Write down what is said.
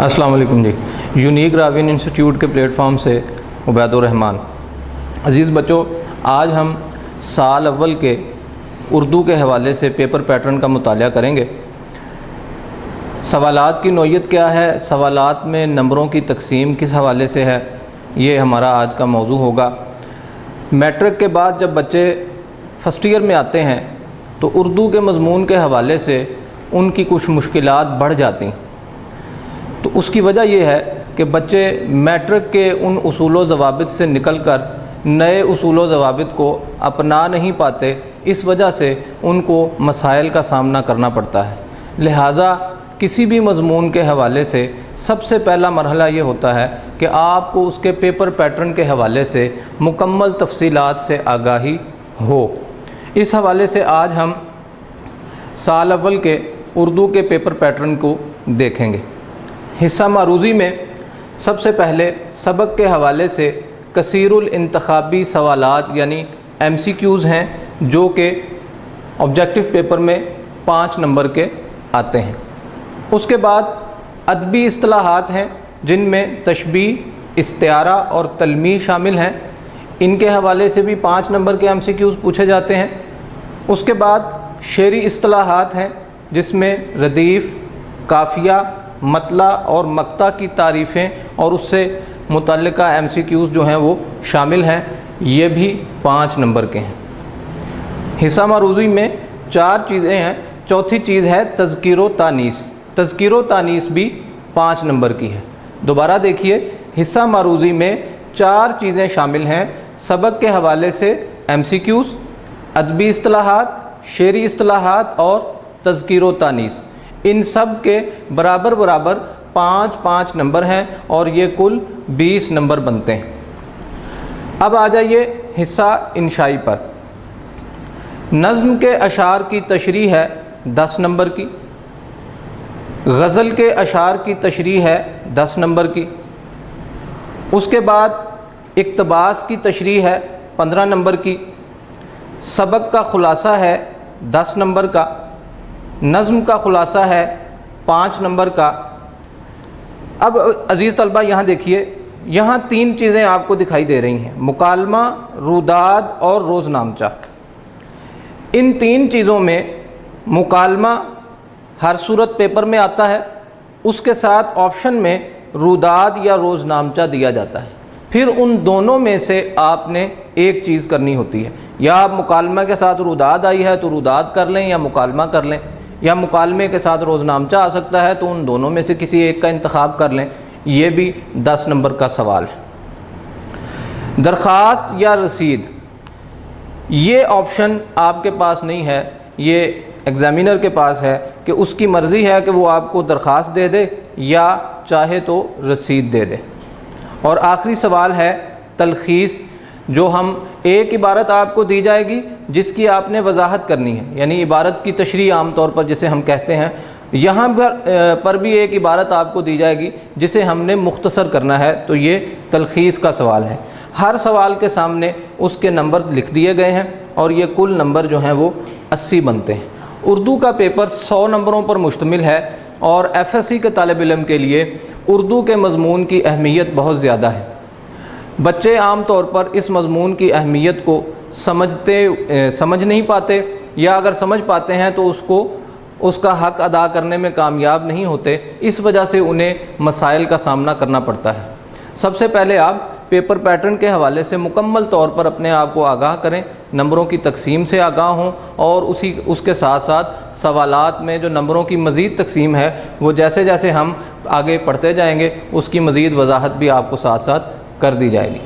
السلام علیکم جی، unique Ravian institute کے پلیٹ فارم سے عبید الرحمن۔ عزیز بچوں، آج ہم سال اول کے اردو کے حوالے سے پیپر پیٹرن کا مطالعہ کریں گے۔ سوالات کی نوعیت کیا ہے، سوالات میں نمبروں کی تقسیم کس حوالے سے ہے، یہ ہمارا آج کا موضوع ہوگا۔ میٹرک کے بعد جب بچے فرسٹ ایئر میں آتے ہیں تو اردو کے مضمون کے حوالے سے ان کی کچھ مشکلات بڑھ جاتی ہیں۔ تو اس کی وجہ یہ ہے کہ بچے میٹرک کے ان اصول و ضوابط سے نکل کر نئے اصول و ضوابط کو اپنا نہیں پاتے، اس وجہ سے ان کو مسائل کا سامنا کرنا پڑتا ہے۔ لہٰذا کسی بھی مضمون کے حوالے سے سب سے پہلا مرحلہ یہ ہوتا ہے کہ آپ کو اس کے پیپر پیٹرن کے حوالے سے مکمل تفصیلات سے آگاہی ہو۔ اس حوالے سے آج ہم سال اول کے اردو کے پیپر پیٹرن کو دیکھیں گے۔ حصہ معروضی میں سب سے پہلے سبق کے حوالے سے کثیر الانتخابی سوالات یعنی ایم سی کیوز ہیں، جو کہ آبجیکٹیو پیپر میں 5 نمبر کے آتے ہیں۔ اس کے بعد ادبی اصطلاحات ہیں، جن میں تشبیہ، استعارہ اور تلمیح شامل ہیں۔ ان کے حوالے سے بھی 5 نمبر کے ایم سی کیوز پوچھے جاتے ہیں۔ اس کے بعد شعری اصطلاحات ہیں، جس میں ردیف، قافیہ، مطلع اور مقطع کی تعریفیں اور اس سے متعلقہ ایم سی کیوز جو ہیں وہ شامل ہیں، یہ بھی 5 نمبر کے ہیں۔ حصہ معروضی میں 4 چیزیں ہیں۔ چوتھی چیز ہے تذکیر و تانیث۔ تذکیر و تانیث بھی 5 نمبر کی ہے۔ دوبارہ دیکھیے، حصہ معروضی میں 4 چیزیں شامل ہیں: سبق کے حوالے سے ایم سی کیوز، ادبی اصطلاحات، شعری اصطلاحات اور تذکیر و تانیث۔ ان سب کے برابر 5 نمبر ہیں اور یہ کل 20 نمبر بنتے ہیں۔ اب آ جائیے حصہ انشائی پر۔ نظم کے اشعار کی تشریح ہے 10 نمبر کی، غزل کے اشعار کی تشریح ہے 10 نمبر کی، اس کے بعد اقتباس کی تشریح ہے 15 نمبر کی، سبق کا خلاصہ ہے 10 نمبر کا، نظم کا خلاصہ ہے 5 نمبر کا۔ اب عزیز طلبہ یہاں دیکھیے، یہاں 3 چیزیں آپ کو دکھائی دے رہی ہیں: مکالمہ، روداد اور روزنامچہ۔ ان 3 چیزوں میں مکالمہ ہر صورت پیپر میں آتا ہے، اس کے ساتھ آپشن میں روداد یا روزنامچہ دیا جاتا ہے۔ پھر ان دونوں میں سے آپ نے ایک چیز کرنی ہوتی ہے، یا آپ مکالمہ کے ساتھ روداد آئی ہے تو روداد کر لیں یا مکالمہ کر لیں، یا مکالمے کے ساتھ روزنامچہ آ سکتا ہے تو ان دونوں میں سے کسی ایک کا انتخاب کر لیں۔ یہ بھی 10 نمبر کا سوال ہے۔ درخواست یا رسید، یہ آپشن آپ کے پاس نہیں ہے، یہ ایگزامینر کے پاس ہے کہ اس کی مرضی ہے کہ وہ آپ کو درخواست دے دے یا چاہے تو رسید دے دے۔ اور آخری سوال ہے تلخیص، جو ہم ایک عبارت آپ کو دی جائے گی جس کی آپ نے وضاحت کرنی ہے، یعنی عبارت کی تشریح عام طور پر جسے ہم کہتے ہیں، یہاں پر بھی ایک عبارت آپ کو دی جائے گی جسے ہم نے مختصر کرنا ہے، تو یہ تلخیص کا سوال ہے۔ ہر سوال کے سامنے اس کے نمبر لکھ دیے گئے ہیں اور یہ کل نمبر جو ہیں وہ 80 بنتے ہیں۔ اردو کا پیپر 100 نمبروں پر مشتمل ہے اور ایف ایس سی کے طالب علم کے لیے اردو کے مضمون کی اہمیت بہت زیادہ ہے۔ بچے عام طور پر اس مضمون کی اہمیت کو سمجھ نہیں پاتے، یا اگر سمجھ پاتے ہیں تو اس کا حق ادا کرنے میں کامیاب نہیں ہوتے، اس وجہ سے انہیں مسائل کا سامنا کرنا پڑتا ہے۔ سب سے پہلے آپ پیپر پیٹرن کے حوالے سے مکمل طور پر اپنے آپ کو آگاہ کریں، نمبروں کی تقسیم سے آگاہ ہوں، اور اس کے ساتھ ساتھ سوالات میں جو نمبروں کی مزید تقسیم ہے وہ جیسے جیسے ہم آگے پڑھتے جائیں گے اس کی مزید وضاحت بھی آپ کو ساتھ ساتھ کر دی جائے گی۔